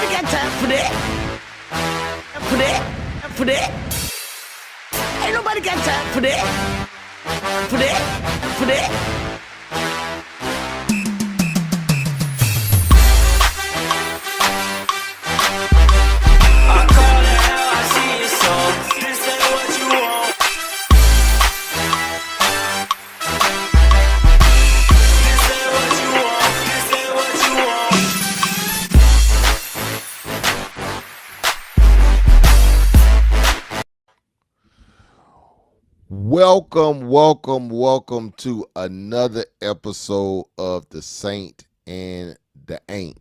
nobody got time for that. For that. For that. Ain't nobody got time for that. For that. For that. Welcome to another episode of the Saint and the Aint.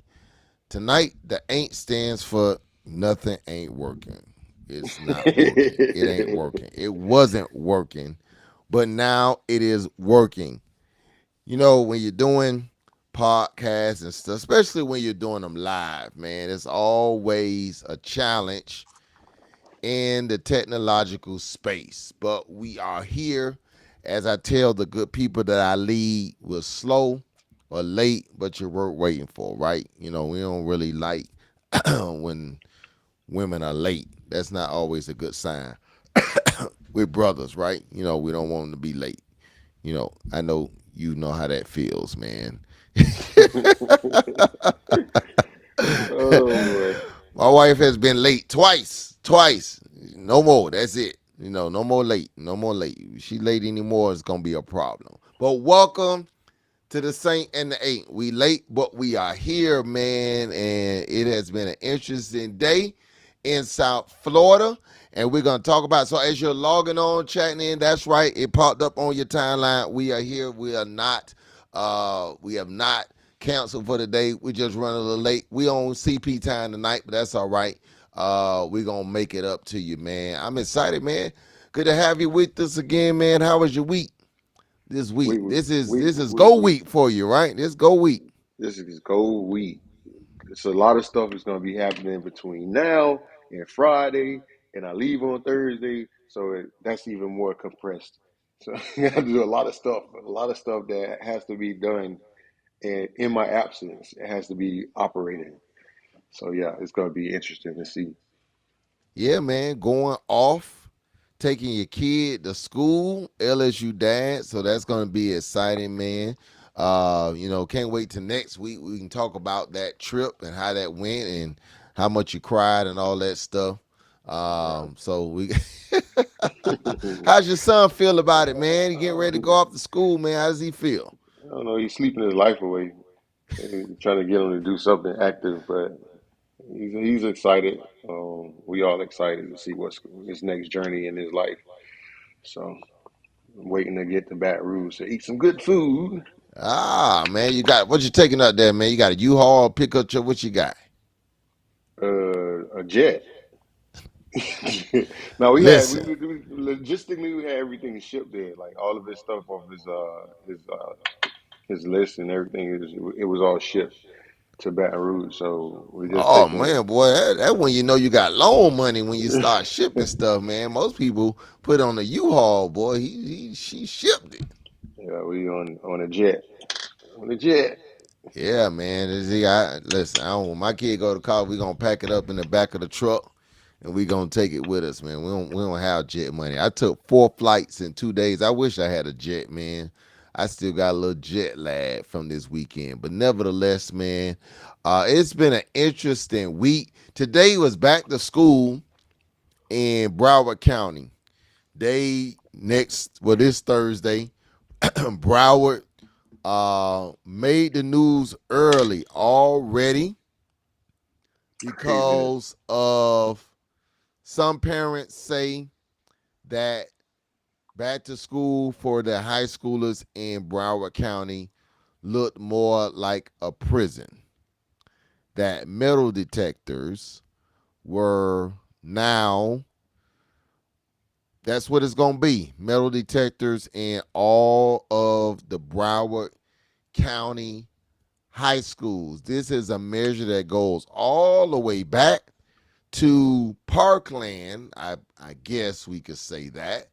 Tonight, the Aint stands for nothing ain't working. It's not working. It ain't working. It wasn't working, but now it is working. You know, when you're doing podcasts and stuff, especially when you're doing them live, man, it's always a challenge in the technological space. But we are here. As I tell the good people that I lead, we're slow or late, but you're worth waiting for, right? You know, we don't really like when women are late. That's not always a good sign. We're brothers, right? You know, we don't want them to be late. You know, I know you know how that feels, man. Oh boy. My wife has been late twice. No more. That's it. You know, no more late. No more late. If she late anymore, it's gonna be a problem. But welcome to the Saint and the Eight. We late, but we are here, man, and it has been an interesting day in South Florida. And we're gonna talk about. So as you're logging on, chatting in, that's right. It popped up on your timeline. We are here. We are not. We have not canceled for the day. We just run a little late. We on CP time tonight, but that's all right. We're gonna make it up to you, man. I'm excited, man. Good to have you with us again, man. How was your week? This week. We This is go week for you, right? This go week. this is gold week. It's a lot of stuff is gonna be happening between now and Friday, and I leave on Thursday, so that's even more compressed. So I have to do a lot of stuff that has to be done, and in my absence, it has to be operating. So yeah, it's gonna be interesting to see. Yeah, man. Going off, taking your kid to school, LSU dad. So that's gonna be exciting, man. Can't wait till next week. We can talk about that trip and how that went and how much you cried and all that stuff. Right. So we how's your son feel about it, man? He getting ready to go off to school, man. How does he feel? I don't know. He's sleeping his life away, trying to get him to do something active, but he's excited. We all excited to see what's his next journey in his life. So I'm waiting to get to Baton Rouge to eat some good food. Ah, man, you got what you taking up there, man? You got a U-Haul pickup truck. What you got? A jet. Now Listen, we logistically we had everything shipped there, like all of his stuff off his list and everything. It was all shipped to Baton Rouge, so we just oh taking it. man, boy, that when you know you got loan money when you start shipping stuff, man. Most people put on a U-Haul, boy. She shipped it. Yeah, we on a jet, on a jet. Yeah, man. Listen, I don't. When my kid go to college, we gonna pack it up in the back of the truck, and we gonna take it with us, man. We don't have jet money. I took 4 flights in 2 days. I wish I had a jet, man. I still got a little jet lag from this weekend, but nevertheless, man, it's been an interesting week. Today was back to school in Broward County. This Thursday, Broward made the news early already Craziness. because of some parents say that back to school for the high schoolers in Broward County looked more like a prison. That metal detectors were now, that's what it's going to be, metal detectors in all of the Broward County high schools. This is a measure that goes all the way back to Parkland, I guess we could say that.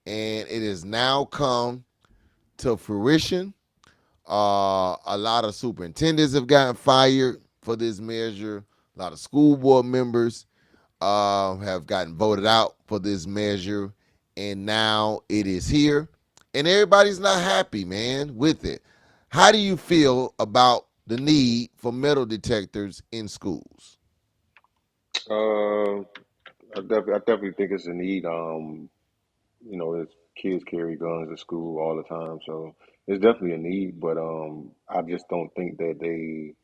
And it has now come to fruition. A lot of superintendents have gotten fired for this measure. A A lot of school board members have gotten voted out for this measure, and now it is here, and everybody's not happy, man, with it. How do you feel about the need for metal detectors in schools? Uh, I definitely think it's a need. It's kids carry guns to school all the time, so it's definitely a need. But I just don't think that they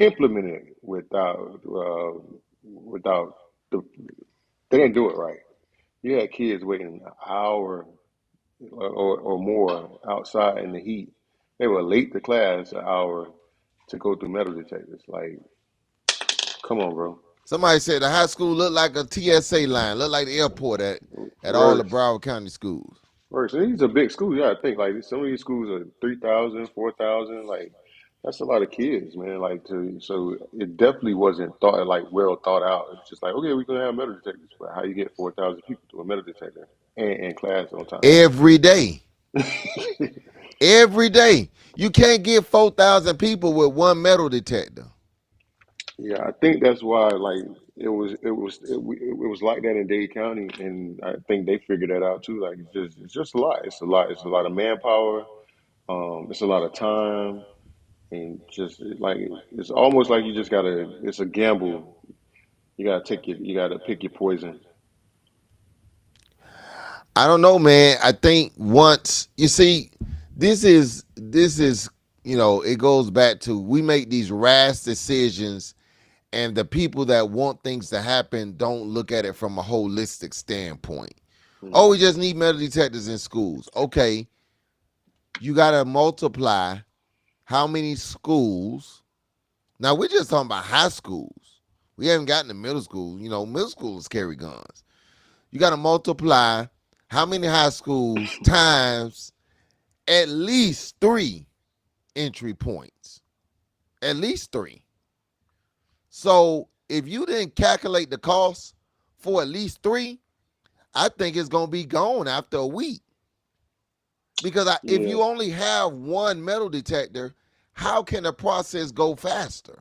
implement it without the they didn't do it right. You had kids waiting an hour or more outside in the heat. They were late to class an hour to go through metal detectors. Like, come on, bro. Somebody said the high school looked like a TSA line, looked like the airport at all the Worse. Broward County schools. Worse. And these are big schools. You gotta think like some of these schools are 3,000, 4,000. Like that's a lot of kids, man. So it definitely wasn't thought like well thought out. It's just like, okay, we're gonna have metal detectors, but how you get 4,000 people to a metal detector and class on time? Every day. Every day. You can't get 4,000 people with one metal detector. Yeah, I think that's why like it was like that in Dade County, and I think they figured that out too. Like it's just a lot. It's a lot. It's a lot of manpower. It's a lot of time, and just like it's almost like you just gotta. It's a gamble. You gotta pick your poison. I don't know, man. I think once you see, this is it goes back to we make these rash decisions, and the people that want things to happen don't look at it from a holistic standpoint. Oh, Hmm. we just need metal detectors in schools. Okay, you got to multiply how many schools. Now we're just talking about high schools. We haven't gotten to middle school. Middle schools carry guns. You got to multiply how many high schools times at least three entry points. At least three. So if you didn't calculate the cost for at least three, I think it's going to be gone after a week. Because if Yeah, you only have one metal detector, how can the process go faster?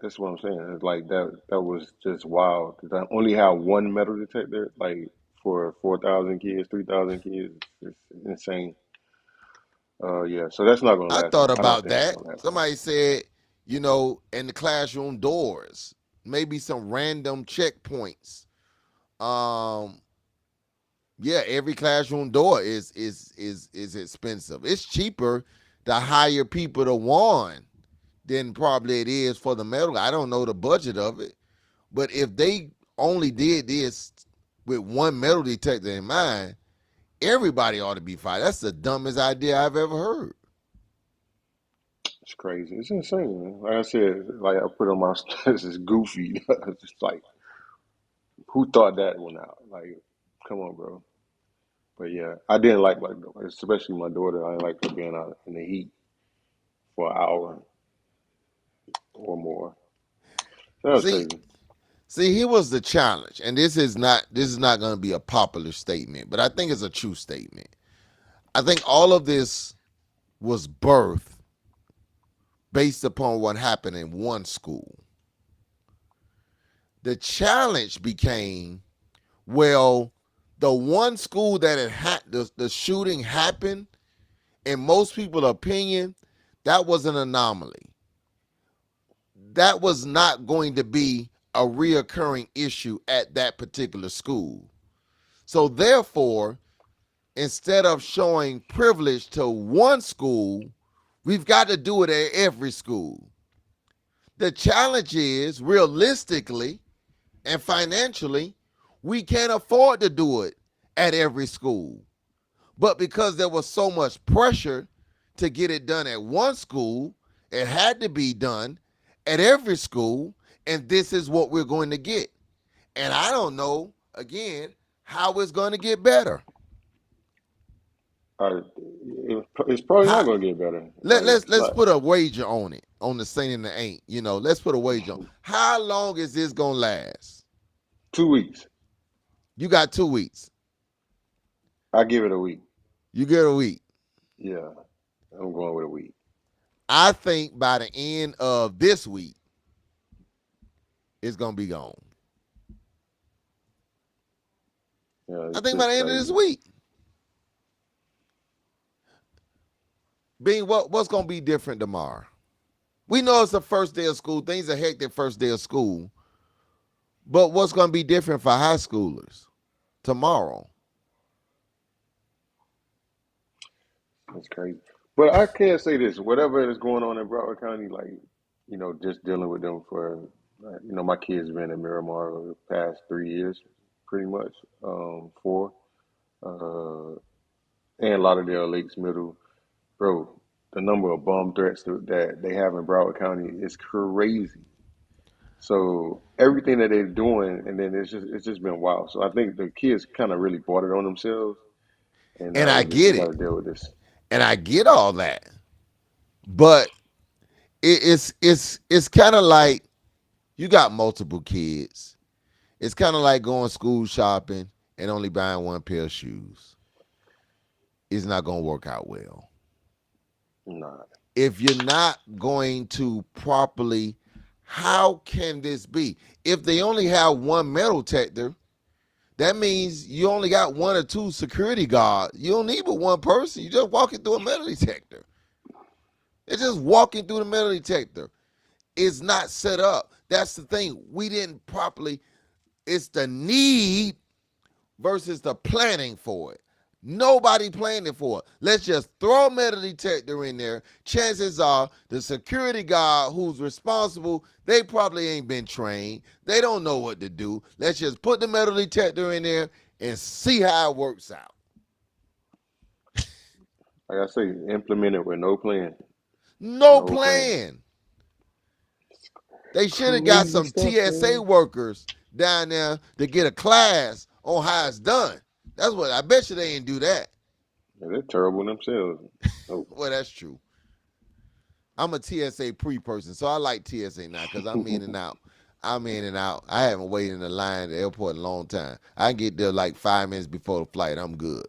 that's what I'm saying. It's like that was just wild. 'Cause I only have one metal detector, like for 4,000 kids, 3,000 kids. It's insane. Yeah. So that's not gonna I last thought long. I don't about think that's that. gonna last long. Somebody said, in the classroom doors, maybe some random checkpoints. Um, yeah, every classroom door is expensive. It's cheaper to hire people to warn than probably it is for the metal. I don't know the budget of it, but if they only did this with one metal detector in mind, everybody ought to be fired. That's the dumbest idea I've ever heard. It's crazy. It's insane, man. Like I said, like I put on my this is goofy. It's just like who thought that one out? Like, come on, bro. But yeah, I didn't like especially my daughter. I didn't like her being out in the heat for an hour or more. That was See, crazy. see, here was the challenge, and this is not going to be a popular statement, but I think it's a true statement. I think all of this was birthed based upon what happened in one school. The challenge became, well, the one school that the shooting happened, in most people's opinion, that was an anomaly. That was not going to be a reoccurring issue at that particular school. So therefore, instead of showing privilege to one school, we've got to do it at every school. The challenge is realistically and financially, we can't afford to do it at every school. But because there was so much pressure to get it done at one school, it had to be done at every school, and this is what we're going to get. And I don't know, again, how it's going to get better. I, it's probably not How, gonna get better. let, Like, let's let's put a wager on it, on the Saint and the Ain't. Let's put a wager on. How long is this going to last? 2 weeks. You got 2 weeks. I give it a week. You get a week. Yeah, I'm going with a week. I think by the end of this week, it's gonna be gone. Yeah, I it's think by just the end of this crazy. week. Being what's gonna be different tomorrow? We know it's the first day of school. Things are hectic first day of school. But what's gonna be different for high schoolers tomorrow? It's crazy. But I can say this: whatever is going on in Broward County, like just dealing with them for, my kids been in Miramar over the past 3 years, pretty much, 4, uh, and Lauderdale Lakes Middle, bro. The number of bomb threats that they have in Broward County is crazy. So everything that they're doing, and then it's just been wild. So I think the kids kind of really bought it on themselves, and And now I we get got it. to deal with this. And I get all that. But it's kind of like you got multiple kids. It's kind of like going school shopping and only buying one pair of shoes. It's not gonna work out well. Nah. If you're not going to properly, how can this be? If they only have one metal detector, that means you only got one or two security guards. You don't need but one person. You just walking through a metal detector. It's just walking through the metal detector. It's not set up. That's the thing. We didn't properly. It's the need versus the planning for it. Nobody planned it for it. Let's just throw a metal detector in there. Chances are the security guard who's responsible, they probably ain't been trained. They don't know what to do. Let's just put the metal detector in there and see how it works out. Like I say, implement it with no plan. No No plan. plan. They should have got Crazy some stuff, TSA man. workers down there to get a class on how it's done. That's what I bet you they didn't do that. Yeah, they're terrible themselves. Oh. Well, that's true. I'm a TSA pre person, so I like TSA now because I'm in and out. I'm in and out. I haven't waited in the line at the airport in a long time. I can get there like 5 minutes before the flight. I'm good.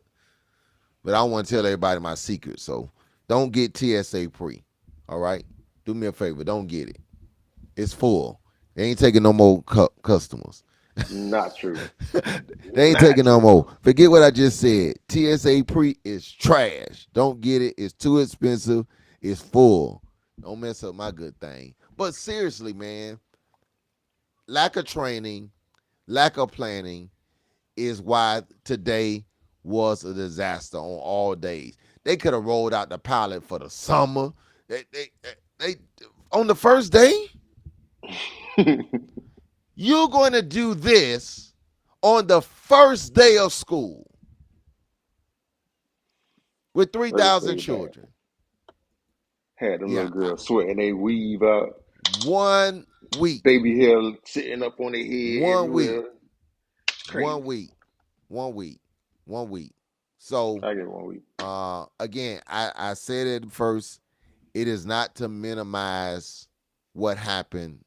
But I don't want to tell everybody my secret, so don't get TSA pre. All right? Do me a favor. Don't get it. It's full. They ain't taking no more customers. Not true. They ain't Not taking no true. more. Forget what I just said. TSA pre is trash. Don't get it. It's too expensive. It's full. Don't mess up my good thing. But seriously, man, lack of training, lack of planning is why today was a disaster on all days. They could have rolled out the pilot for the summer. They on the first day, you're going to do this on the first day of school with Let us 3,000 say that. children. Had them Yeah, little girls sweating they weave out, 1 week, baby hair sitting up on their head 1 week, everywhere. one Crazy. week, 1 week, 1 week. So I get 1 week. again, I said it first. It is not to minimize what happened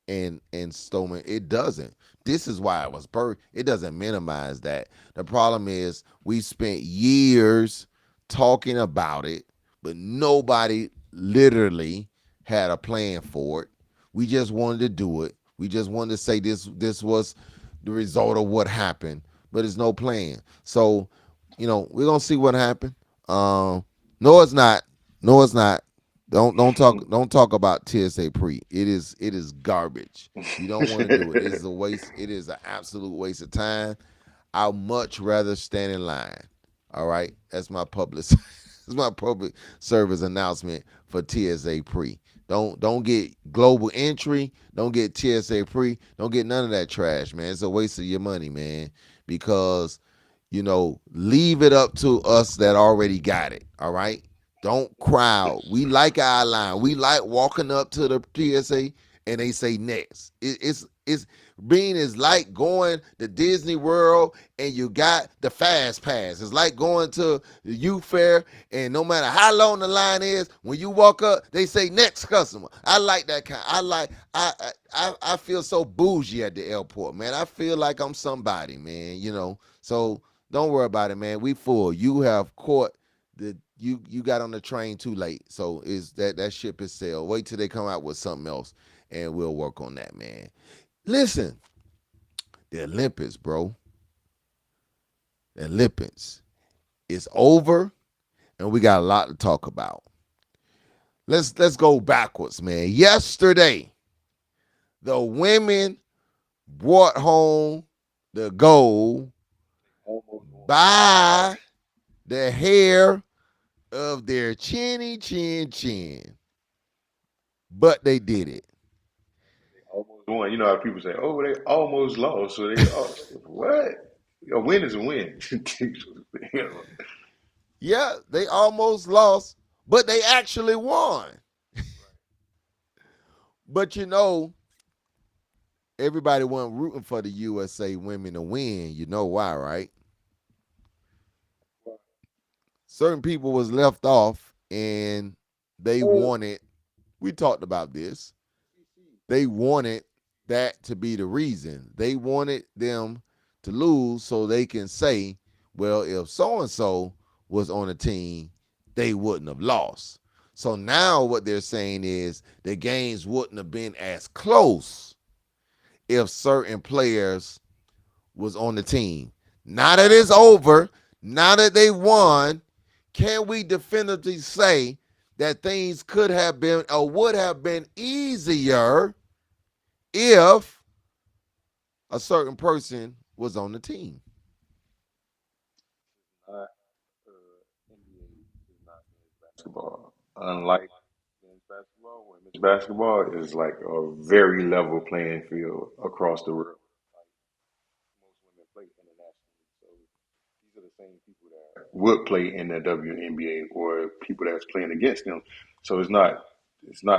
in Stoneman. It doesn't. This is why it was birthed. It doesn't minimize that. The problem is we spent years talking about it, but nobody literally had a plan for it. We just wanted to do it. We just wanted to say this was the result of what happened, but there's no plan. So, we're gonna see what happened. No, it's not. No, it's not. Don't talk about TSA pre. It is garbage. You don't want to do it. It is a waste. It is an absolute waste of time. I'd much rather stand in line. All right, that's my public. That's my public service announcement for TSA pre. Don't get global entry. Don't get TSA pre. Don't get none of that trash, man. It's a waste of your money, man. Because leave it up to us that already got it. All right. Don't crowd. We like our line. We like walking up to the TSA and they say next. It's being is like going to Disney World and you got the fast pass. It's like going to the youth fair and no matter how long the line is, when you walk up, they say next customer. I like that kind. I feel so bougie at the airport, man. I feel like I'm somebody, man. So don't worry about it, man. We full. You have caught you got on the train too late. So is that ship is sailed. Wait till they come out with something else and we'll work on that, man. Listen, the Olympics, bro. The Olympics. It's over, and we got a lot to talk about. Let's go backwards, man. Yesterday, the women brought home the gold by the hair of their chinny chin chin. But they did it. Almost won. You know how people say, "Oh, they almost lost." So they, oh, what? A win is a win. Yeah, they almost lost, but they actually won. But everybody wasn't rooting for the USA women to win. You know why, right? Certain people was left off and they wanted, we talked about this, they wanted that to be the reason. They wanted them to lose so they can say, well, if so and so was on the team, they wouldn't have lost. So now what they're saying is the games wouldn't have been as close if certain players was on the team. Now that it's over, now that they won, can we definitively say that things could have been or would have been easier if a certain person was on the team? NBA is not men's basketball. Unlike men's basketball, women's basketball is like a very level playing field across the world. Like most women play internationally, so these are the same people that would play in the WNBA or people that's playing against them. So it's not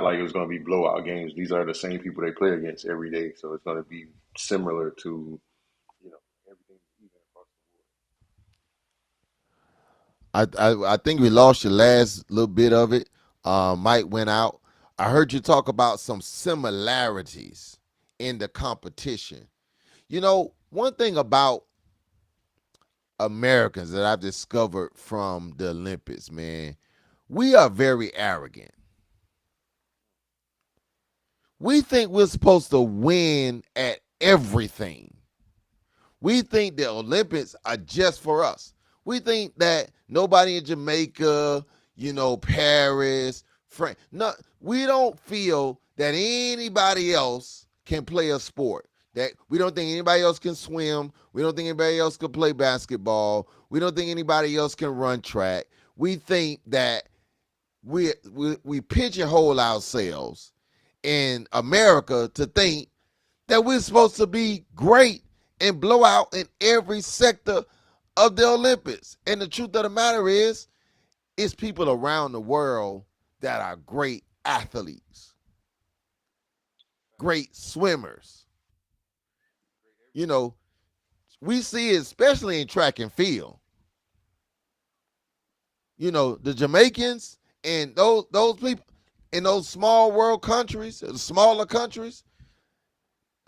like it's going to be blowout games. These are the same people they play against every day, so it's going to be similar to everything even across the board. I think we lost your last little bit of it. Mike went out. I heard you talk about some similarities in the competition. One thing about Americans that I've discovered from the Olympics, man, we are very arrogant. We think we're supposed to win at everything. We think the Olympics are just for us. We think that nobody in Jamaica, Paris, France, no, we don't feel that anybody else can play a sport. That we don't think anybody else can swim. We don't think anybody else can play basketball. We don't think anybody else can run track. We think that we pigeonhole ourselves in America to think that we're supposed to be great and blow out in every sector of the Olympics. And the truth of the matter is, it's people around the world that are great athletes, great swimmers. You know, we see it especially in track and field. The Jamaicans and those people in those small world countries, smaller countries,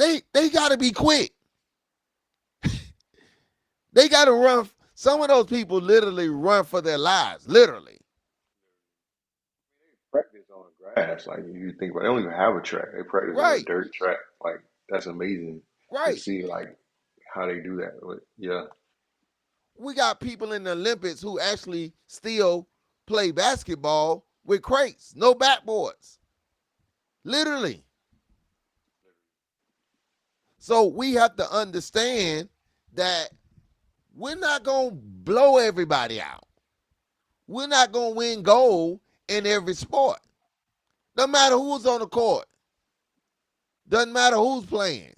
they got to be quick. They got to run. Some of those people literally run for their lives, literally. Practice on grass, like you think about it, they don't even have a track. They practice on a Right, dirt track. Like that's amazing to right. see like how they do that. But yeah, We got people in the Olympics who actually still play basketball with crates, no backboards, literally. So we have to understand that we're not going to blow everybody out. We're not going to win gold in every sport. No matter who's on the court. Doesn't matter who's playing.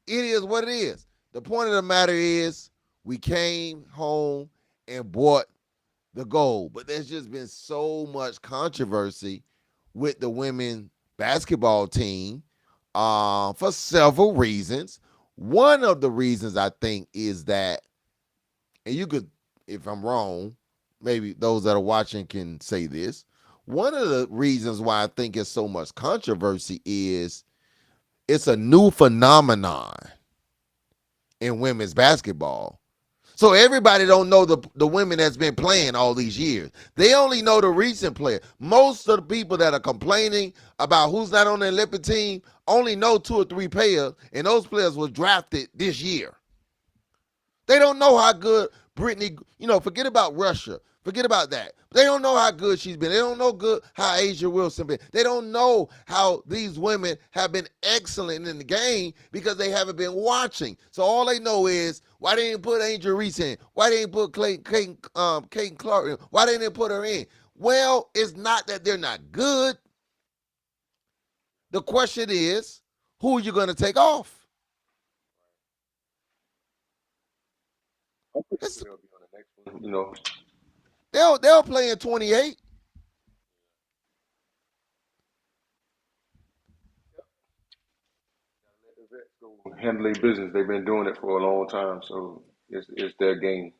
It is what it is. The point of the matter is we came home and bought the gold. But there's just been so much controversy with the women basketball team for several reasons. One of the reasons I think is that, and you could, if I'm wrong, maybe those that are watching can say this. One of the reasons why I think it's so much controversy is it's a new phenomenon in women's basketball. So everybody don't know the women that's been playing all these years. They only know the recent player. Most of the people that are complaining about who's not on the Olympic team only know two or three players, and those players were drafted this year. They don't know how good Brittany, forget about Russia. Forget about that. They don't know how good she's been. They don't know good how Asia Wilson been. They don't know how these women have been excellent in the game because they haven't been watching. So all they know is why they didn't put Angel Reese in? Why they didn't put Clayton Clark in? Why they didn't put her in? Well, it's not that they're not good. The question is, who are you going to take off? I'm pretty It's, sure they'll be on the next one. You know, they'll play in 28. let the vets go handle their business. They've been doing it for a long time, so it's their game.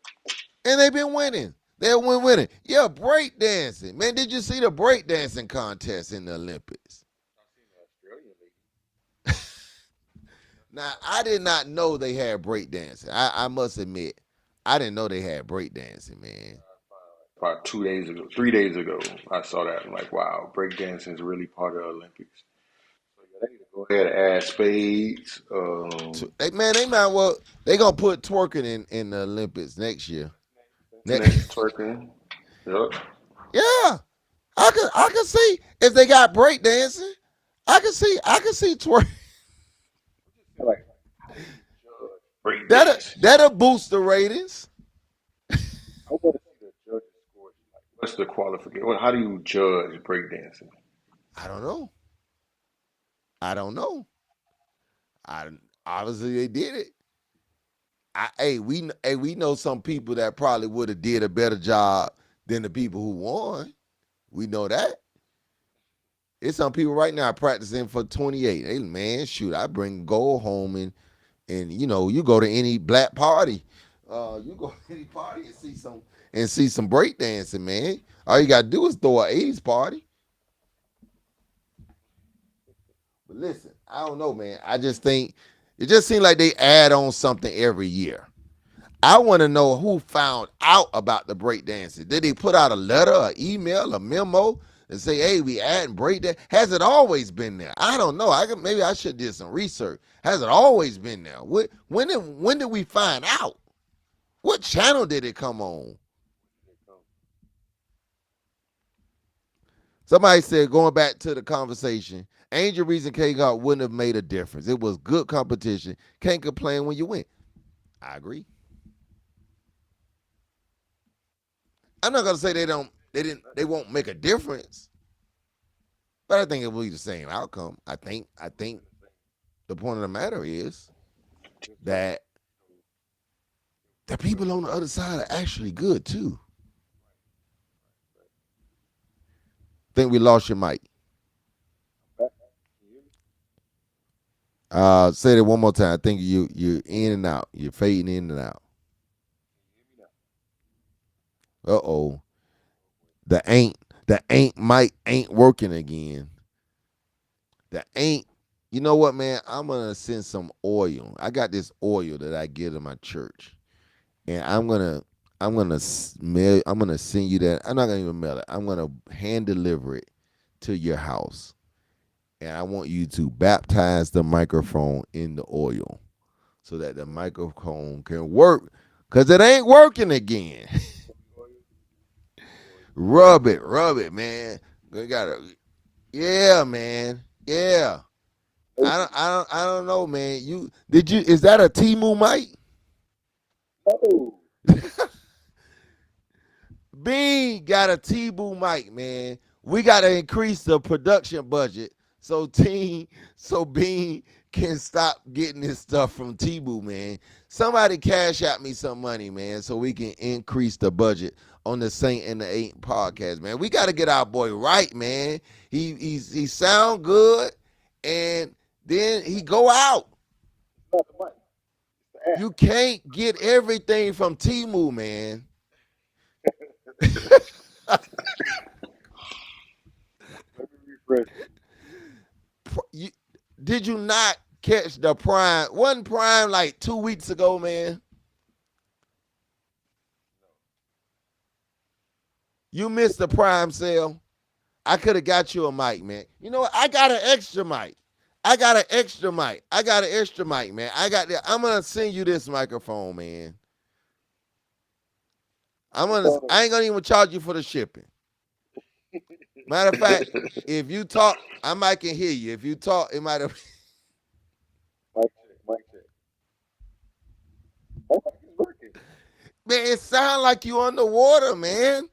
And they've been winning. They've been winning. Yeah, breakdancing. Man, did you see the breakdancing contest in the Olympics? I seen the Australian lady. Now, I did not know they had breakdancing. I must admit, I didn't know they had breakdancing, man. About 2 days ago, 3 days ago, I saw that. I'm like, wow, breakdancing is really part of the Olympics. So yeah, they need to go ahead and add spades. They might well, they going to put twerking in the Olympics next year. Internet twerking. Yep. Yeah, I can see if they got breakdancing. I can see twerking. Like, how do you judge breakdancing? That'll boost the ratings. I want to see the judges score. Like, what's the qualification? How do you judge breakdancing? I don't know. I don't know. I Obviously they did it. We know some people that probably would have did a better job than the people who won. We know that. It's some people right now practicing for 28. Hey man, shoot, I bring gold home and you go to any black party, you go to any party and see some breakdancing, man. All you gotta do is throw an 80s party. But listen, I don't know, man. I just think it just seems like they add on something every year. I want to know who found out about the breakdancing. Did they put out a letter, an email, a memo, and say, "Hey, we adding breakdance"? Has it always been there? I don't know. Maybe I should do some research. Has it always been there? When did we find out? What channel did it come on? Somebody said, going back to the conversation, Angel Reese and K God wouldn't have made a difference. It was good competition. Can't complain when you win. I agree. I'm not gonna say they won't make a difference, but I think it will be the same outcome. I think the point of the matter is that the people on the other side are actually good too. Think we lost your mic. Say that one more time. I think you're in and out. You're fading in and out. Uh-oh. The ain't mic ain't working again. The ain't. You know what, man? I'm gonna send some oil. I got this oil that I get in my church, and I'm gonna send you that. I'm not gonna even mail it. I'm gonna hand deliver it to your house, and I want you to baptize the microphone in the oil so that the microphone can work. Cause it ain't working again. Rub it, man. We gotta, yeah, man, yeah. I don't know, man. Is that a Timu mic? Oh, Bean got a T-Boo mic, man. We gotta increase the production budget so Bean can stop getting this stuff from T-Boo, man. Somebody cash out me some money, man, so we can increase the budget on the Saint and the Aint podcast, man. We gotta get our boy right, man. He sound good, and then he go out. not the mic. The app. You can't get everything from Timu, man. Let me refresh. you, did you not catch the Prime? Wasn't Prime like 2 weeks ago, man? You missed the prime sale. I could have got you a mic, man. You know what? I got an extra mic. I got an extra mic. I got an extra mic, man. I'm gonna send you this microphone, man. I ain't gonna even charge you for the shipping. Matter of fact, if you talk, I might can hear you. If you talk, it might have. Mic check, mic check. My mic is working. Man, it sounds like you underwater, man.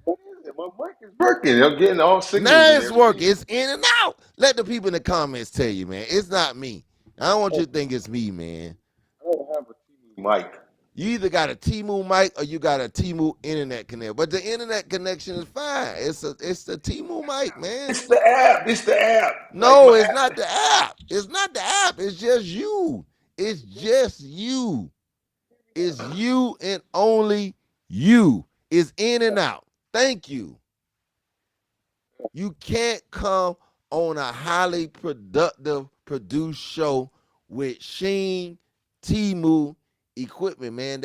What is it? My mic is working. I'm getting all signals Now and it's working. everything. It's in and out. Let the people in the comments tell you, man. It's not me. I don't want you to think it's me, man. I don't have a TV mic. You either got a T-Move mic or you got a T-Move internet connection. But the internet connection is fine. It's the T-Move mic, man. It's the app. It's the app. Like No, my it's app. not the app. It's not the app. It's just you. It's just you. It's you and only you. It's in and out. Thank you. You can't come on a highly produced show with Sheen, Timu equipment, man.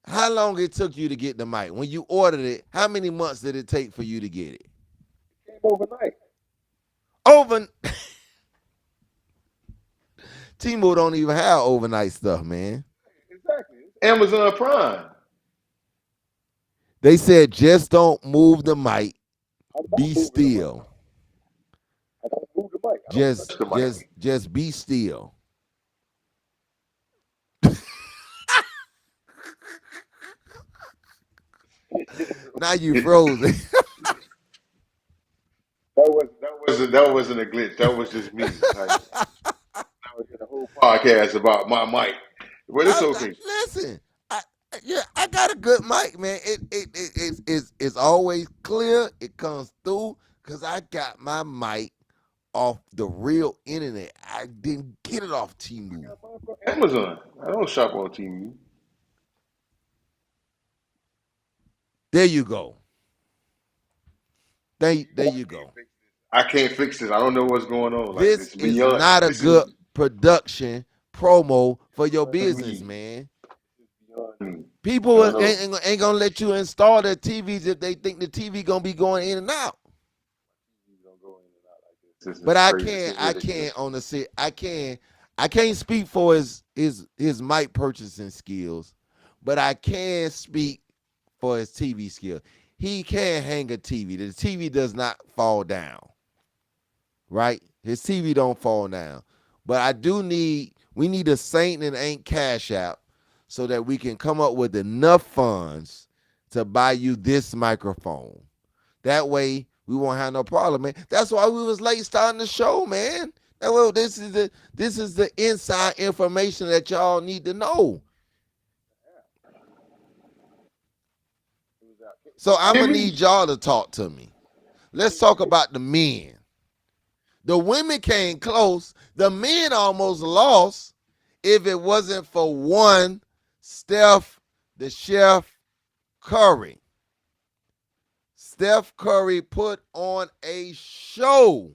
How long it took you to get the mic? When you ordered it, how many months did it take for you to get it? It came overnight. Over Timu don't even have overnight stuff, man. Exactly. Amazon Prime. They said just don't move the mic. I'm not Be moving the mic. still. I don't move the mic. I don't touch the mic. Just be still. Now you frozen. That wasn't a glitch. That was just me. Like, I was in a whole podcast about my mic, but it's okay. Listen, I got a good mic, man. It's always clear. It comes through because I got my mic off the real internet. I didn't get it off Temu. Amazon. I don't shop on TV. There you go. There you go. I can't fix this. I don't know what's going on. Like This this is beyond. not a This is good production promo for your beyond business, me. man. Beyond me. I People don't know. ain't gonna let you install their TVs if they think the TV gonna be going in and out. Don't go in and out like this. This is But crazy. This is I ridiculous. can't on the set. I can't speak for his mic purchasing skills, but I can speak for his TV skill. He can hang a TV. The TV does not fall down. Right? His TV don't fall down. But we need a Saint and Aint cash out so that we can come up with enough funds to buy you this microphone. That way we won't have no problem, man. That's why we was late starting the show, man. Well, this is the inside information that y'all need to know. So I'm gonna need y'all to talk to me. Let's talk about the men. The women came close. The men almost lost if it wasn't for one Steph, the chef Curry. Steph Curry put on a show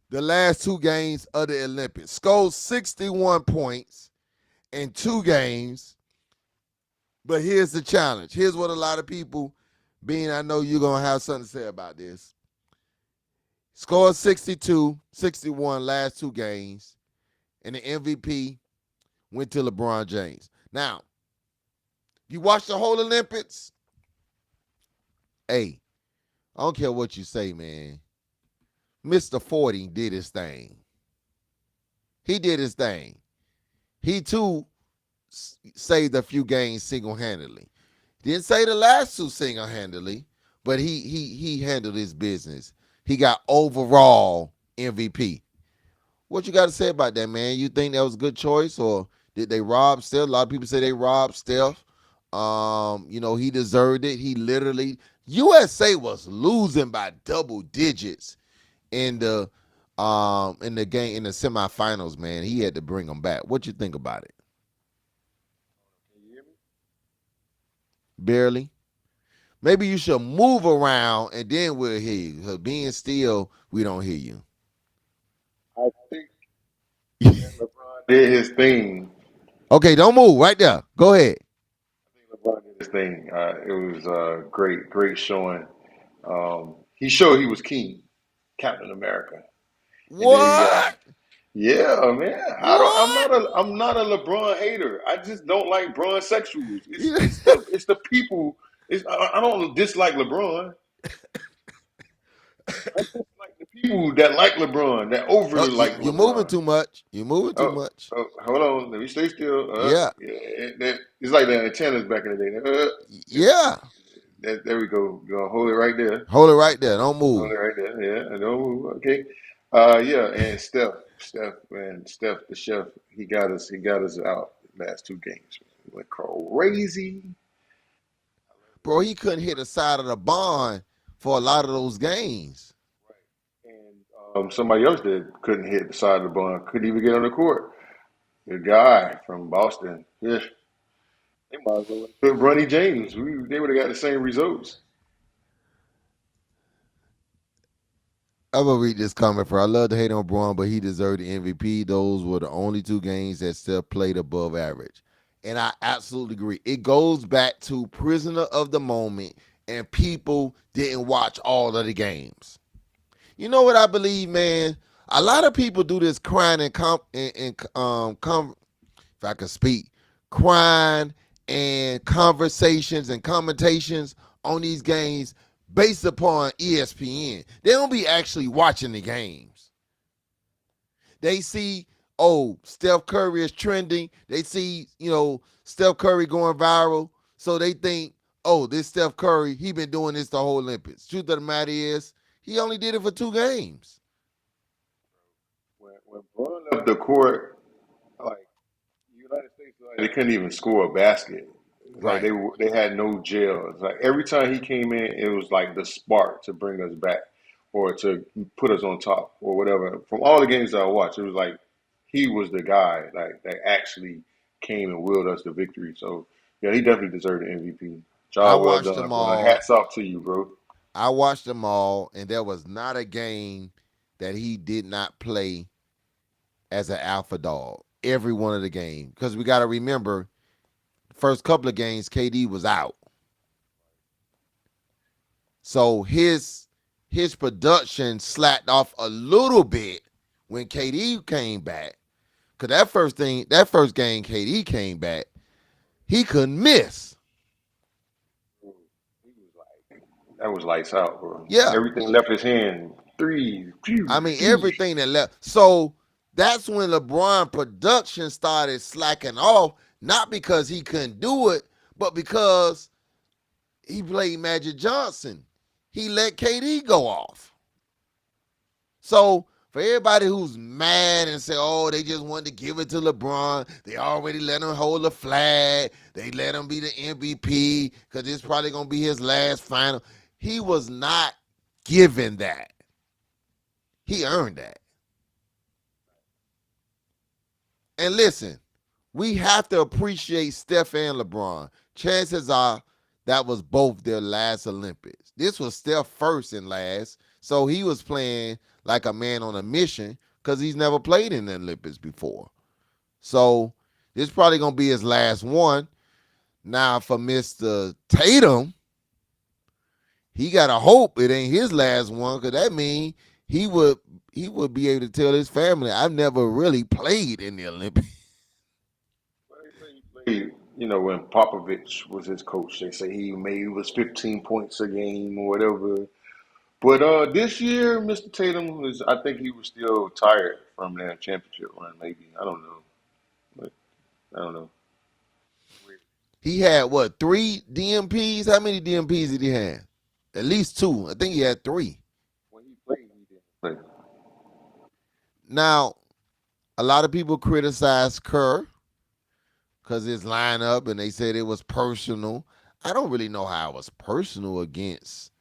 the last two games of the Olympics. Scored 61 points in two games. But here's the challenge. Here's what a lot of people, Bean, I know you're going to have something to say about this. Scored 62, 61 last two games, and the MVP went to LeBron James. Now, you watch the whole Olympics, hey, I don't care what you say, man. Mr. 40 did his thing. He did his thing. He, too, saved a few games single-handedly. Didn't say the last two single-handedly, but he handled his business. He got overall MVP. What you got to say about that, man? You think that was a good choice, or did they rob Steph? A lot of people say they robbed Steph. He deserved it. He literally, USA was losing by double digits in the game in the semifinals, man. He had to bring them back. What you think about it? Can you hear me? Barely. Maybe you should move around and then we'll hear you. Because being still, we don't hear you. I think LeBron did his thing. Okay, don't move right there. Go ahead. I think LeBron did his thing. It was great, great showing. He showed he was king, Captain America, and then you got What? yeah, man. What? I'm not a LeBron hater. I just don't like Bron sexuals. You- It's the people. I don't dislike LeBron. I dislike the people that like LeBron, that over Oh, like you're moving LeBron. too much. You're moving too Oh, much. hold on. Let me stay still. Yeah. Yeah, it's like the antennas back in the day. Just Yeah. there we go. You're gonna hold it right there. Hold it right there. Don't Hold move. it right there. Yeah, I know. Okay. Yeah, and Steph, the chef, he got us out last two games. He went crazy. Bro, he couldn't hit the side of the barn for a lot of those games. And somebody else that couldn't hit the side of the barn, couldn't even get on the court. The guy from Boston. Yeah, they might as well put Bronny James. They would have got the same results. I'm gonna read this comment for. I love to hate on Braun, but he deserved the MVP. Those were the only two games that still played above average. And I absolutely agree. It goes back to prisoner of the moment, and people didn't watch all of the games. You know what I believe, man? A lot of people do this crying and if I could speak, crying and conversations and commentations on these games based upon ESPN. They don't be actually watching the games. They see, oh, Steph Curry is trending. They see, Steph Curry going viral. So they think, oh, this Steph Curry, he been doing this the whole Olympics. Truth of the matter is, he only did it for 2 games. When Braun left the court, like United States, like, they couldn't even score a basket. Like Right. they had no jail. It's like every time he came in, it was like the spark to bring us back or to put us on top or whatever. From all the games that I watched, it was like he was the guy like that actually came and willed us to victory. So yeah, he definitely deserved the MVP. I Job well watched done, them bro. all. Hats off to you, bro. I watched them all, and there was not a game that he did not play as an alpha dog. Every one of the games, because we got to remember, the first couple of games, KD was out, so his production slacked off a little bit when KD came back. Cause that first game, KD came back, he couldn't miss. That was lights out, bro. Yeah, Everything left his hand. Threes, I phew, mean phew. everything that left. So that's when LeBron production started slacking off, not because he couldn't do it, but because he played Magic Johnson. He let KD go off. So for everybody who's mad and say, oh, they just wanted to give it to LeBron, they already let him hold the flag, they let him be the MVP because it's probably gonna be his last final. He was not given that. He earned that. And listen, we have to appreciate Steph and LeBron. Chances are that was both their last Olympics. This was Steph first and last, so he was playing like a man on a mission because he's never played in the Olympics before. So this is probably gonna be his last one. Now for Mr. Tatum, he gotta hope it ain't his last one, because that means he would be able to tell his family, I've never really played in the Olympics. You know, when Popovich was his coach, they say he made was 15 points a game or whatever. But this year, Mr. Tatum was, I think he was still tired from that championship run. Maybe I don't know, but I don't know. He had what, 3 DMPs? How many DMPs did he have? At least 2. I think he had 3. When he played, he didn't play. Now, a lot of people criticize Kerr because his lineup, and they said it was personal. I don't really know how it was personal against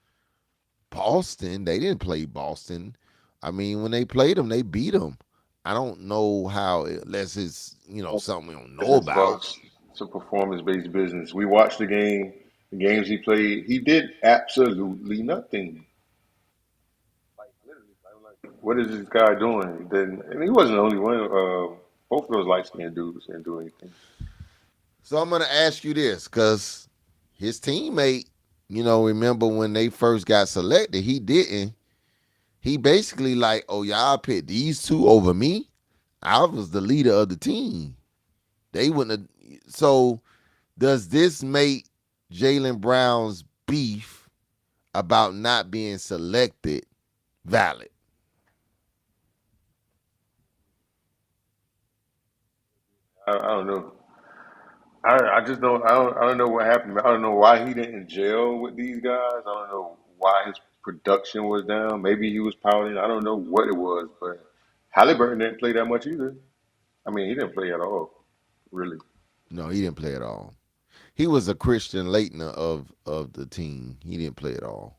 Boston. They didn't play Boston. I mean, when they played them, they beat them. I don't know how, unless it's something we don't know Business, about. boss. It's a performance-based business. We watched the game, the games he played. He did absolutely nothing. Like literally, I'm like, what is this guy doing? Then, and he wasn't the only one. Both of those light skinned dudes didn't do anything. So I'm gonna ask you this, because his teammate, remember when they first got selected, he didn't. He basically like, oh, y'all picked these two over me. I was the leader of the team. They wouldn't have. So does this make Jaylen Brown's beef about not being selected valid? I don't know. I just don't. I don't know what happened. I don't know why he didn't gel with these guys. I don't know why his production was down. Maybe he was pouting. I don't know what it was, but Halliburton didn't play that much either. I mean, he didn't play at all, really. No, he didn't play at all. He was a Christian Leitner of the team. He didn't play at all.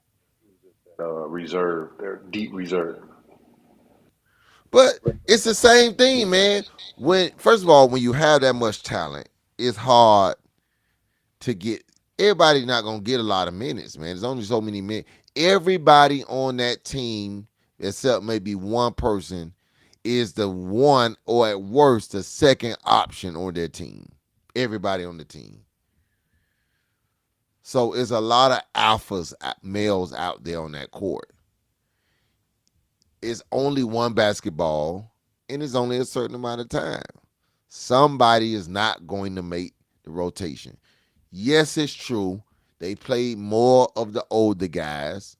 Reserve, they're deep reserve. But it's the same thing, man. When first of all, when you have that much talent, it's hard to get. Everybody's not gonna get a lot of minutes, man. There's only so many minutes. Everybody on that team, except maybe one person, is the one or at worst the second option on their team. Everybody on the team. So it's a lot of alphas, males out there on that court. It's only one basketball, and it's only a certain amount of time. Somebody is not going to make the rotation. Yes, it's true. They play more of the older guys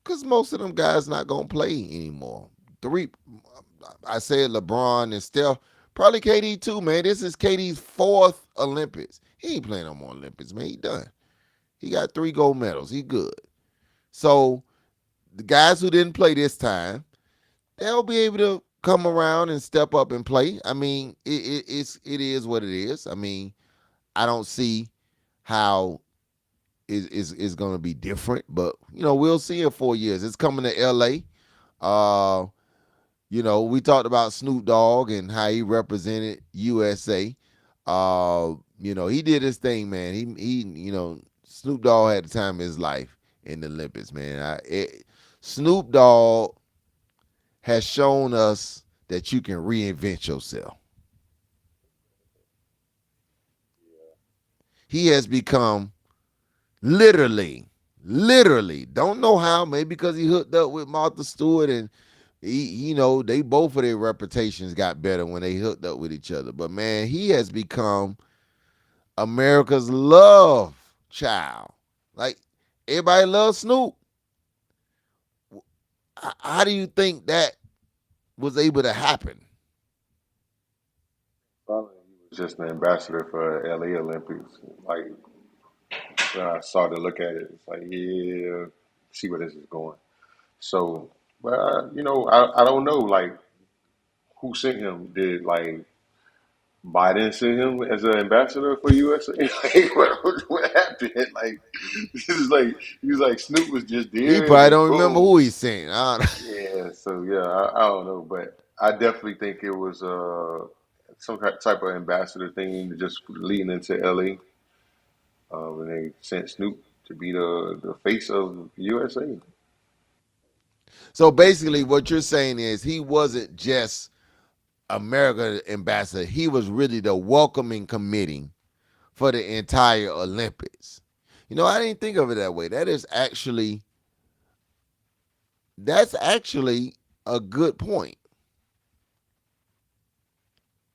because most of them guys not going to play anymore. Three, I said LeBron and Steph, probably KD too, man. This is KD's fourth Olympics. He ain't playing no more Olympics, man. He done. He got 3 gold medals. He good. So the guys who didn't play this time, they'll be able to come around and step up and play. I mean, it is what it is. I mean, I don't see how is going to be different, but we'll see in 4 years. It's coming to L.A. We talked about Snoop Dogg and how he represented USA. He did his thing, man. Snoop Dogg had the time of his life in the Olympics, man. Snoop Dogg has shown us that you can reinvent yourself. He has become literally, don't know how, maybe because he hooked up with Martha Stewart and they both of their reputations got better when they hooked up with each other. But man, he has become America's love child. Like everybody loves Snoop. How do you think that was able to happen? Probably he was just an ambassador for LA Olympics. Like when I started to look at it, it's like, yeah, see where this is going. So, but I don't know, like who sent him? Did like Biden sent him as an ambassador for USA? Like, what happened? Like, this is like he was like Snoop was just He there, and probably then don't remember boom. who he's saying. Yeah. So yeah, I don't know, but I definitely think it was some type of ambassador thing just leading into LA when they sent Snoop to be the face of USA. So basically, what you're saying is he wasn't just America ambassador. He was really the welcoming committee for the entire Olympics. I didn't think of it that way. That's actually a good point.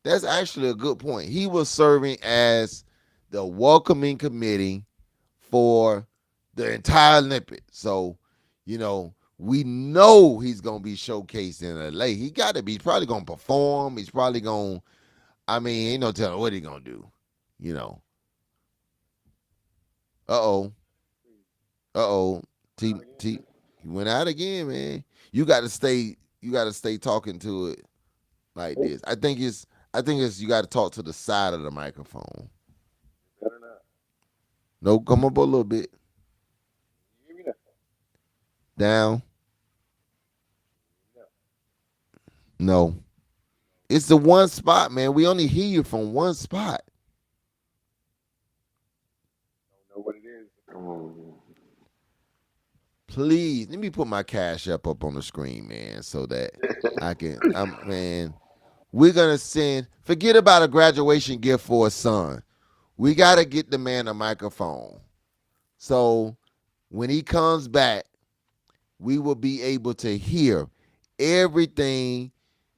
That's actually a good point. He was serving as the welcoming committee for the entire Olympics. So, we know he's gonna be showcased in LA. He got to be. He's probably gonna perform. He's probably gonna. I mean, ain't no telling what he gonna do. You know. Uh oh. Uh oh. T. He went out again, man. You got to stay. You got to stay talking to it like this. I think it's. You got to talk to the side of the microphone. Better not. No, come up a little bit. Hear me now? Down. No. It's the one spot, man. We only hear you from one spot. Don't know what it is. Please, let me put my cash up on the screen, man, so that I can. Man, we're gonna send. Forget about a graduation gift for a son. We gotta get the man a microphone. So when he comes back, we will be able to hear everything.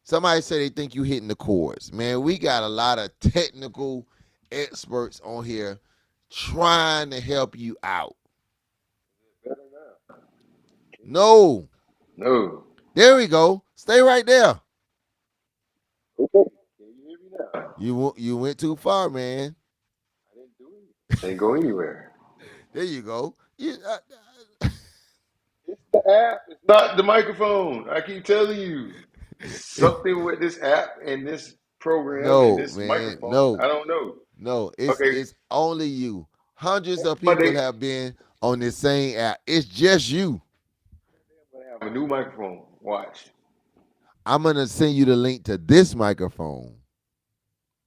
Somebody said they think you hitting the chords. Man, we got a lot of technical experts on here trying to help you out. Better now. No. No. There we go. Stay right there. Okay. Can you hear me now? You went too far, man. I didn't do it. Ain't go anywhere. There you go. It's the app. It's not the microphone. I keep telling you. Something with this app and this program and No, this man. microphone. No. I don't know. No. It's Okay. it's only you. Hundreds of But people have been on this same app. It's just you. they have a new microphone. Watch. I'm gonna send you the link to this microphone.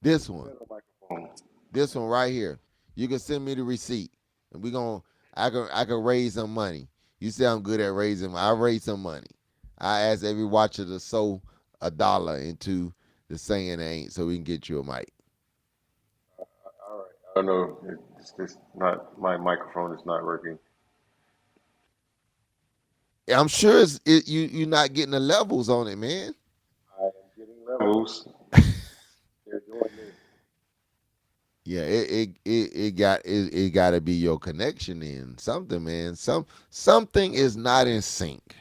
This one. Better microphone. This one right here. You can send me the receipt, and I can raise some money. You say I'm good at raising. I raise some money. I ask every watcher to sow $1 into the saying ain't so we can get you a mic. All right. I don't know. It's not my microphone is not working. I'm sure you're not getting the levels on it, man. I am getting levels. They're doing this. Yeah, it got to be your connection in something, man. Something is not in sync.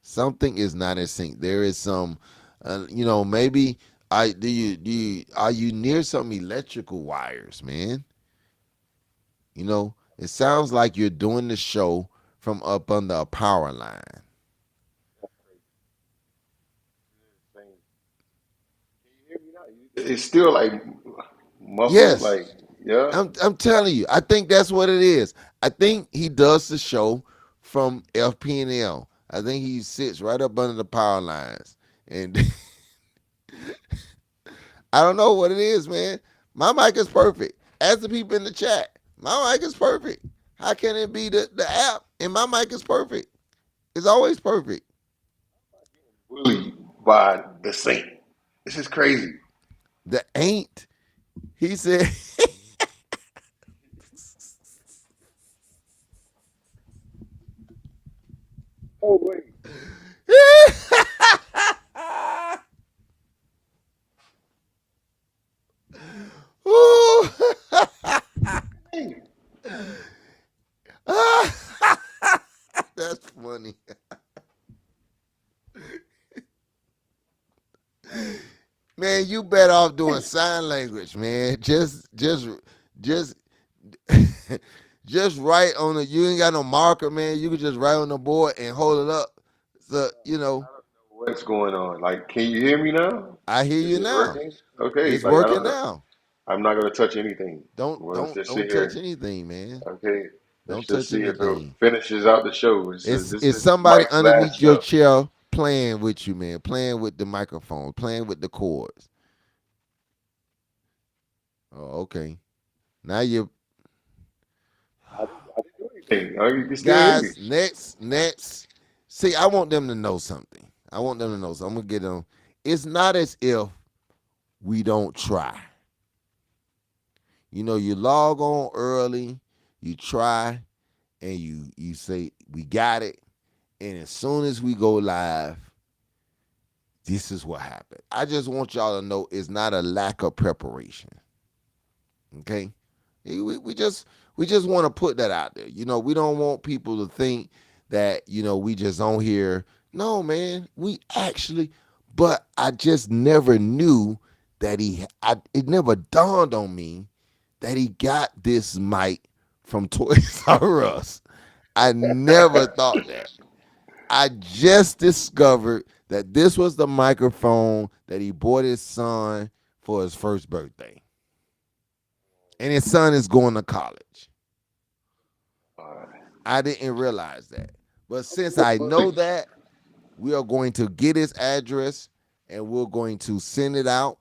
Something is not in sync. There is some, maybe I do you are you near some electrical wires, man? It sounds like you're doing the show from up under a power line. Can you hear me now? It's still like muffled. Yes, Like yeah. I'm telling you. I think that's what it is. I think he does the show from FP&L. I think he sits right up under the power lines, and I don't know what it is, man. My mic is perfect. Ask the people in the chat. My mic is perfect. How can it be the app and my mic is perfect? It's always perfect. Bullied by the Saint. This is crazy. The Aint, he said. Oh wait. Ooh. Hey. That's funny. Man, you better off doing sign language, man. Just, just write on the. You ain't got no marker, man. You can just write on the board and hold it up. So What's going on? Like, can you hear me now? I hear Is you it now. working? Okay. It's Like I working don't know. now. I'm not gonna touch anything. Don't We'll don't just sit don't touch here. anything, man. Okay. Let's Don't just touch see if it anything. finishes out the show. It's This it's is somebody Mike's last underneath your show. chair playing with you, man. Playing with the microphone, playing with the cords. Oh, okay. Now you I didn't do anything. Oh, you can still hear me. guys, next. See, I want them to know something. I want them to know something. I'm gonna get them. It's not as if we don't try. You log on early, you try, and you say we got it, and as soon as we go live, this is what happened. I just want y'all to know it's not a lack of preparation. Okay? We just want to put that out there. We don't want people to think that, we just on here. No, man. We actually, but I just never knew that it never dawned on me that he got this mic from Toys R Us. I never thought that. I just discovered that this was the microphone that he bought his son for his first birthday. And his son is going to college. I didn't realize that. But since I know that, we are going to get his address and we're going to send it out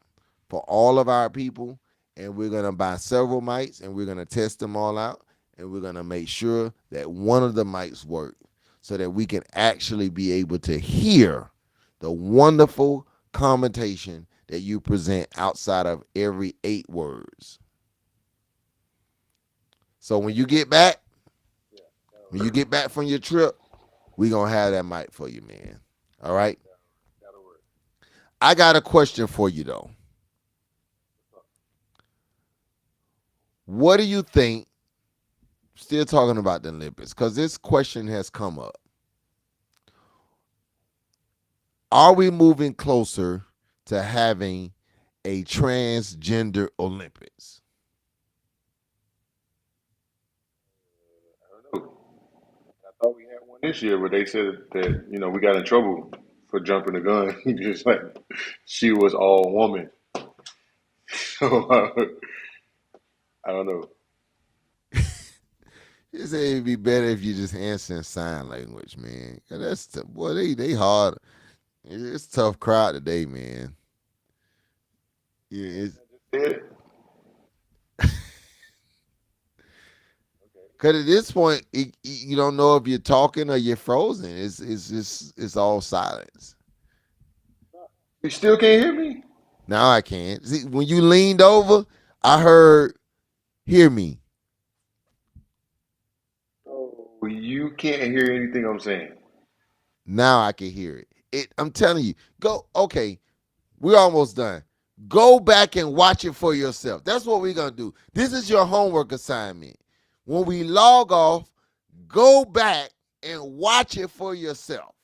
for all of our people. And we're going to buy several mics and we're going to test them all out. And we're going to make sure that one of the mics work so that we can actually be able to hear the wonderful commentation that you present outside of every 8 words. So when you get back, When you get back from your trip, we gonna have that mic for you, man. All right. That'll work. I got a question for you though. What do you think? Still talking about the Olympics, because this question has come up. Are we moving closer to having a transgender Olympics? I don't know. I thought we had one this year, but they said that we got in trouble for jumping the gun. Just like she was all woman. So I don't know. He said it'd be better if you just answer in sign language, man. 'Cause boy, they hard. It's a tough crowd today, man. Yeah, Yeah. cause at this point, you don't know if you're talking or you're frozen. It's just it's all silence. You still can't hear me? Now I can't see when you leaned over. I heard hear me. Oh, you can't hear anything I'm saying. Now I can hear it. I'm telling you, go. Okay, we're almost done. Go back and watch it for yourself. That's what we're gonna do. This is your homework assignment. When we log off, go back and watch it for yourself.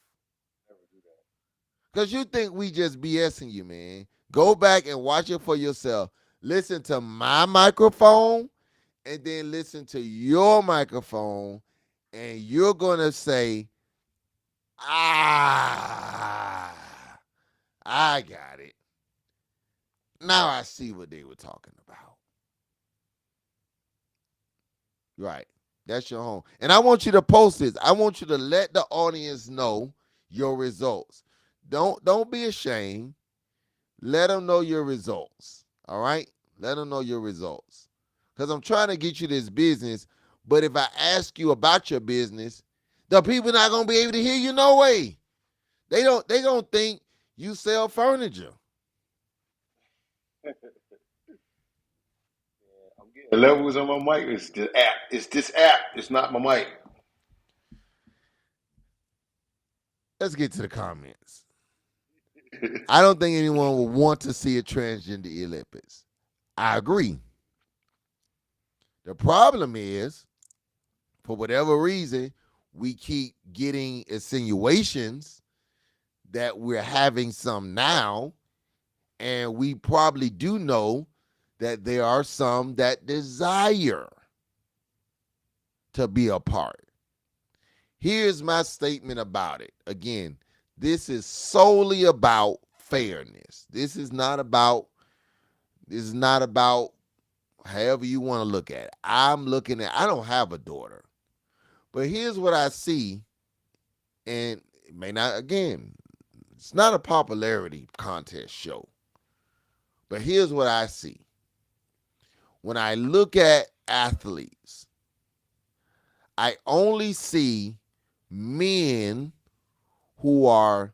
Because you think we just BSing you, man. Go back and watch it for yourself. Listen to my microphone and then listen to your microphone, and you're going to say, ah, I got it. Now I see what they were talking about. Right. That's your home. And I want you to post this. I want you to let the audience know your results. Don't be ashamed. Let them know your results. All right? Let them know your results. Because I'm trying to get you this business, but if I ask you about your business, the people not gonna be able to hear you no way. They gonna think you sell furniture. The levels on my mic is the app. It's this app. It's not my mic. Let's get to the comments. I don't think anyone would want to see a transgender Olympics. I agree. The problem is, for whatever reason, we keep getting insinuations that we're having some now, and we probably do know that there are some that desire to be a part. Here's my statement about it. Again, this is solely about fairness. This is not about however you want to look at it. I don't have a daughter. But here's what I see, and it may not, again, it's not a popularity contest show. But here's what I see. When I look at athletes, I only see men who are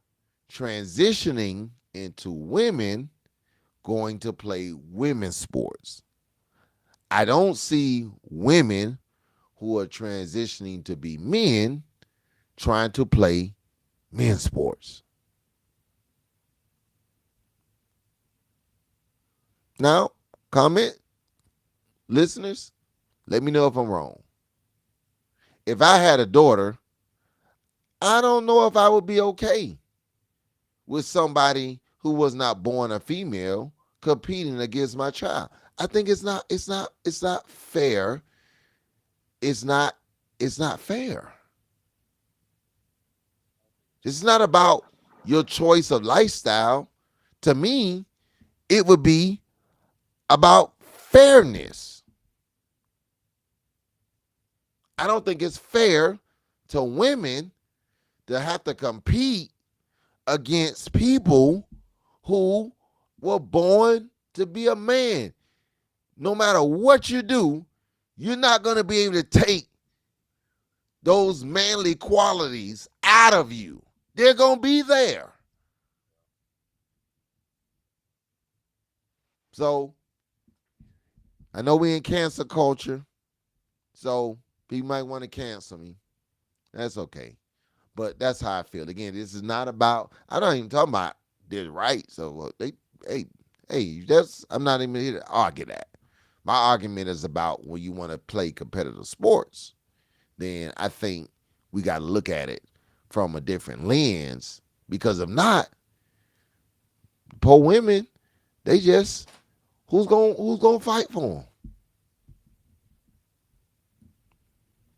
transitioning into women going to play women's sports. I don't see women who are transitioning to be men trying to play men's sports. Now, comment, listeners, let me know if I'm wrong. If I had a daughter, I don't know if I would be okay with somebody who was not born a female competing against my child. I think it's not fair. It's not fair. It's not about your choice of lifestyle. To me, it would be about fairness. I don't think it's fair to women to have to compete against people who were born to be a man. No matter what you do, you're not going to be able to take those manly qualities out of you. They're going to be there. So I know we in cancel culture, so people might want to cancel me. That's okay. But that's how I feel. Again, this is not about. I'm not even talking about their rights. So they, hey, hey, that's. I'm not even here to argue that. My argument is about when you want to play competitive sports. Then I think we got to look at it from a different lens. Because if not, poor women, they just who's gonna fight for them?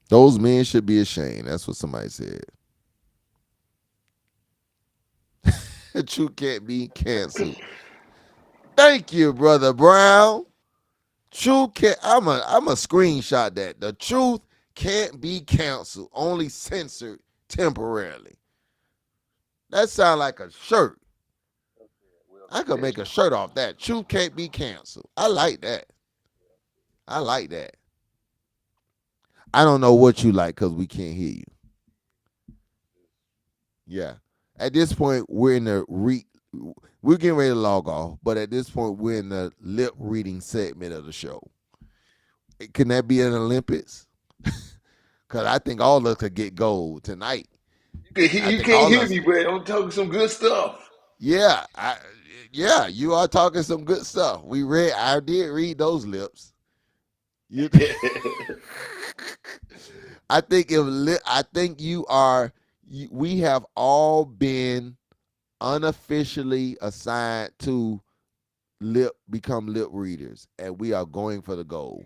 Those men should be ashamed. That's what somebody said. The truth can't be canceled. Thank you, brother Brown. Truth can't. I'm a screenshot that. The truth can't be canceled. Only censored temporarily. That sounds like a shirt. I could make a shirt off that. Truth can't be canceled. I like that. I like that. I don't know what you like because we can't hear you. Yeah. At this point, we're getting ready to log off, but at this point, we're in the lip reading segment of the show. Can that be an Olympics? Because I think all of us could get gold tonight. I You think can't all of hear us. me, but I'm talking some good stuff. Yeah, yeah, you are talking some good stuff. I did read those lips. You, I think you are. We have all been unofficially assigned to become lip readers, and we are going for the goal.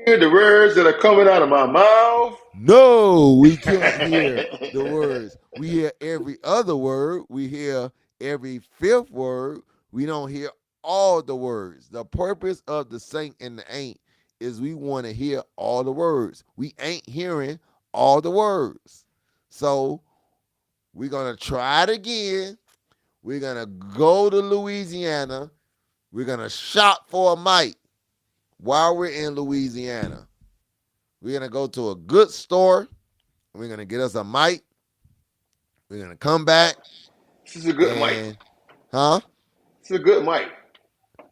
Hear the words that are coming out of my mouth. No, we can't hear the words. We hear every other word. We hear every fifth word. We don't hear all the words. The purpose of the saint and the ain't is we want to hear all the words. We ain't hearing all the words. So we're going to try it again. We're going to go to Louisiana. We're going to shop for a mic while we're in Louisiana. We're going to go to a good store. We're going to get us a mic. We're going to come back This is a good mic. and, huh? It's a good mic.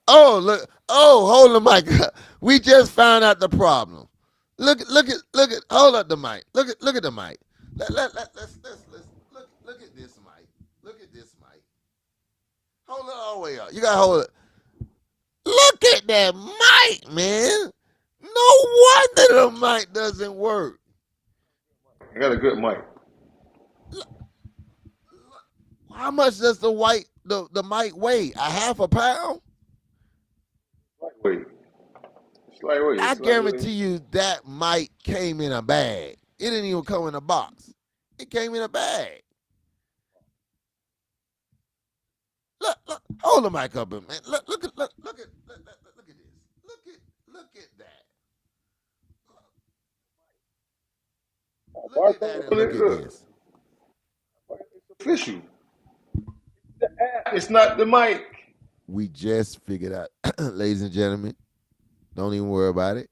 Oh, look. Oh, hold the mic. We just found out the problem. Hold up the mic. Look at the mic. Look at this mic. Look at this mic. Hold it all the way up. You got to hold it. Look at that mic, man. No wonder the mic doesn't work. I got a good mic. How much does the mic weigh? A half a pound? Lightweight. It's lightweight. I It's lightweight. guarantee you that mic came in a bag. It didn't even come in a box. It came in a bag. Look, hold the mic up, man. Look at this. Look at that. Look at that and look at Look, this. it's official. It's not the mic. We just figured out, ladies and gentlemen, don't even worry about it.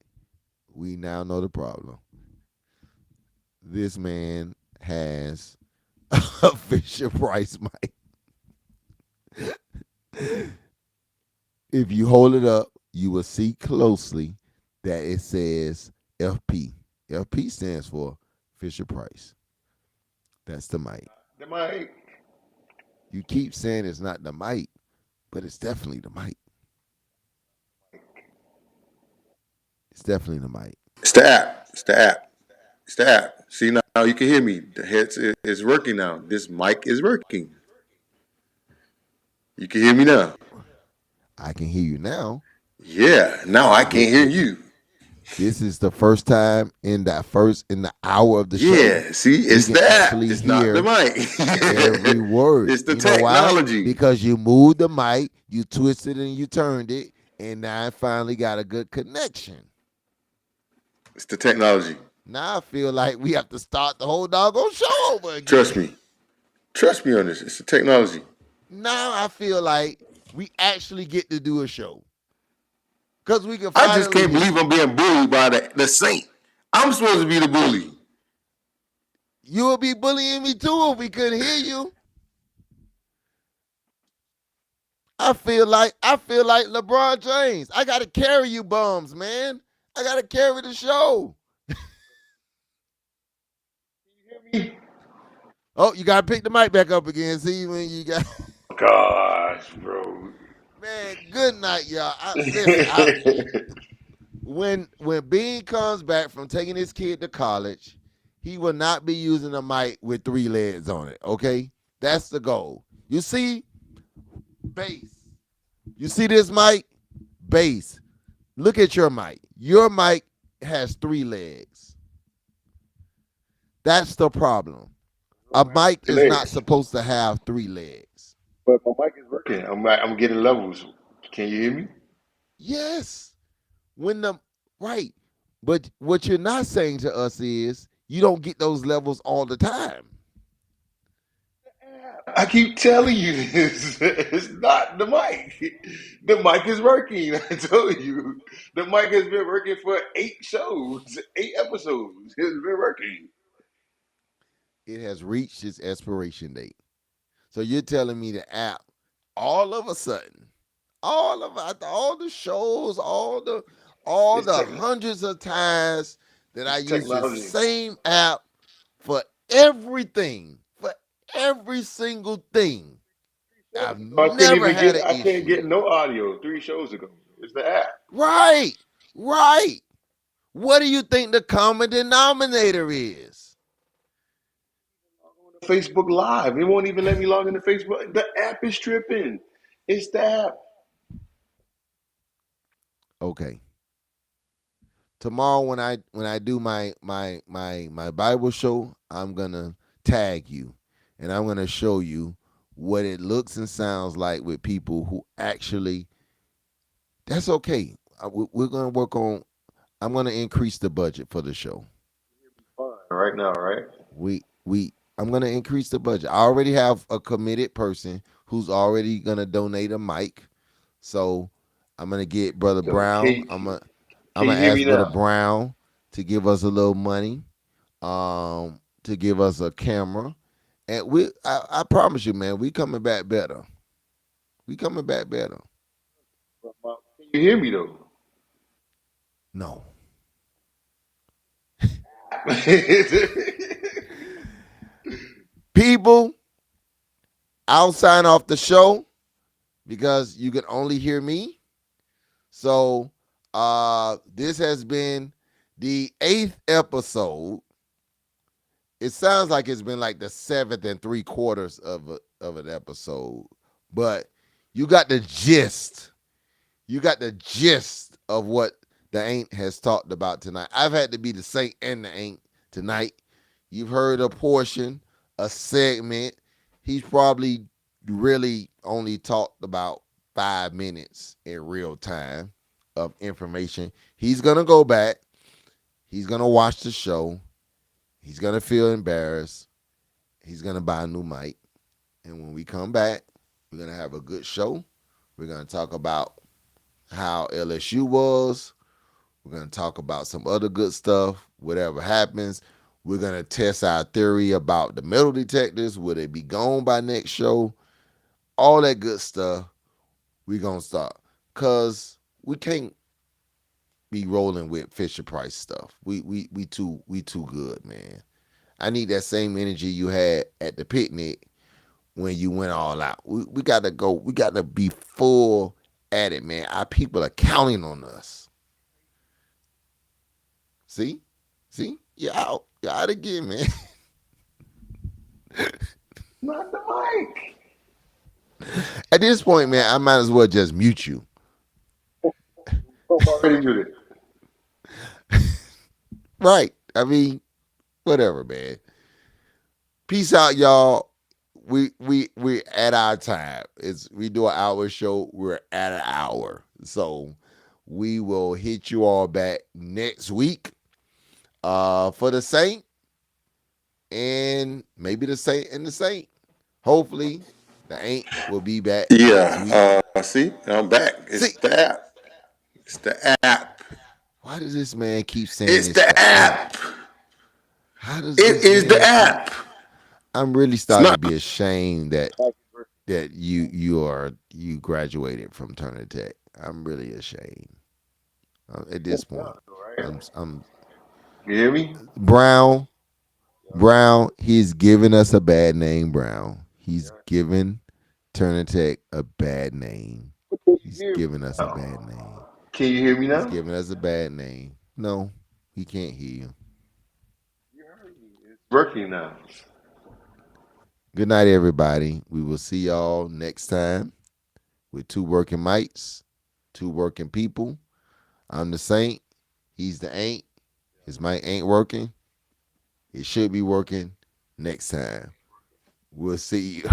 We now know the problem. This man has a Fisher Price mic. If you hold it up, you will see closely that it says FP. FP stands for Fisher Price. That's the mic. The mic. You keep saying it's not the mic, but it's definitely the mic. It's definitely the mic. It's the app. It's the app. It's the app. See, now you can hear me. The headset is working now. This mic is working. You can hear me now. I can hear you now. Yeah. Now I can't hear you. This is the first time in the hour of the show. Yeah. See, We it's can the app. actually It's not the hear mic. every word. It's the You know why? technology. Because you moved the mic, you twisted and you turned it, and now I finally got a good connection. It's the technology. Now I feel like we have to start the whole doggone show over again. Trust me. Trust me on this. It's the technology. Now I feel like we actually get to do a show. Because we can I finally just can't hear believe you. I'm being bullied by the Saint. I'm supposed to be the bully. You would be bullying me too if we couldn't hear you. I feel like LeBron James. I gotta carry you bums, man. I gotta carry the show. Oh, you gotta pick the mic back up again. See when you got Gosh, bro. man. Good night, y'all. Listen, when Bean comes back from taking his kid to college, he will not be using a mic with three legs on it. Okay, that's the goal. You see, bass. You see this mic, bass. Look at your mic. Your mic has three legs. That's the problem. A mic is not Legs. supposed to have three legs. But my mic is working. I'm getting levels. Can you hear me? Yes, when the right. But what you're not saying to us is you don't get those levels all the time. I keep telling you this. It's not the mic. The mic is working. I told you. The mic has been working for 8 shows, 8 episodes. It's been working. It has reached its expiration date. So you're telling me the app, all of a sudden, all the shows, all It's the tech. hundreds of times that I It's use the technology. same app for everything, for every single thing, I've I couldn't never even had get. an I can't issue. get no audio 3 shows ago. It's the app. Right, right. What do you think the common denominator is? Facebook Live. It won't even let me log into Facebook. The app is tripping. It's the app. Okay. Tomorrow when I do my Bible show, I'm gonna tag you and I'm gonna show you what it looks and sounds like with people who actually. That's okay. We're gonna work on. I'm gonna increase the budget for the show. Right now, right? We I'm gonna increase the budget. I already have a committed person who's already gonna donate a mic. So I'm gonna get Brother So Brown. I'm can you gonna hear ask me Brother now? Brown to give us a little money, to give us a camera. And I promise you, man, we coming back better. We coming back better. Can you hear me though? No. People, I'll sign off the show because you can only hear me. So this has been the 8th episode. It sounds like it's been like the 7th and 3/4 of an episode, but you got the gist. You got the gist of what the Aint has talked about tonight. I've had to be the Saint and the Aint tonight. You've heard a portion, a segment. He's probably really only talked about 5 minutes in real time of information. He's gonna go back. He's gonna watch the show. He's gonna feel embarrassed. He's gonna buy a new mic. And when we come back, we're gonna have a good show. We're gonna talk about how LSU was. We're going to talk about some other good stuff, whatever happens. We're going to test our theory about the metal detectors. Will they be gone by next show? All that good stuff. We're going to start. Because we can't be rolling with Fisher Price stuff. We too good, man. I need that same energy you had at the picnic when you went all out. We got to go. We got to be full at it, man. Our people are counting on us. See? See? You're out. You're out again, man. Not the mic. At this point, man, I might as well just mute you. I'm already muted. Right. I mean, whatever, man. Peace out, y'all. We at our time. It's we do an hour show. We're at an hour. So we will hit you all back next week. For the Saint and maybe the Saint and the Saint. Hopefully, the Aint will be back next week. Yeah. See, I'm back. See, It's the app. It's the app. why does this man keep saying It's it's the the app? app. How does It this is the man keep? app. I'm really It's starting to not. be ashamed that you graduated from Turner Tech. I'm really ashamed. At this point. Right? I'm You hear me? Brown Brown, he's giving us a bad name, Brown. He's giving Turner Tech a bad name. Can you He's hear me giving us a now? bad name. Can you hear me He's now? giving us a bad name. No, he can't hear you. You heard me. It's working now. Good night, everybody. We will see y'all next time with two working mics, two working people. I'm the Saint. He's the Ain't. His mic ain't working. It should be working next time. We'll see you.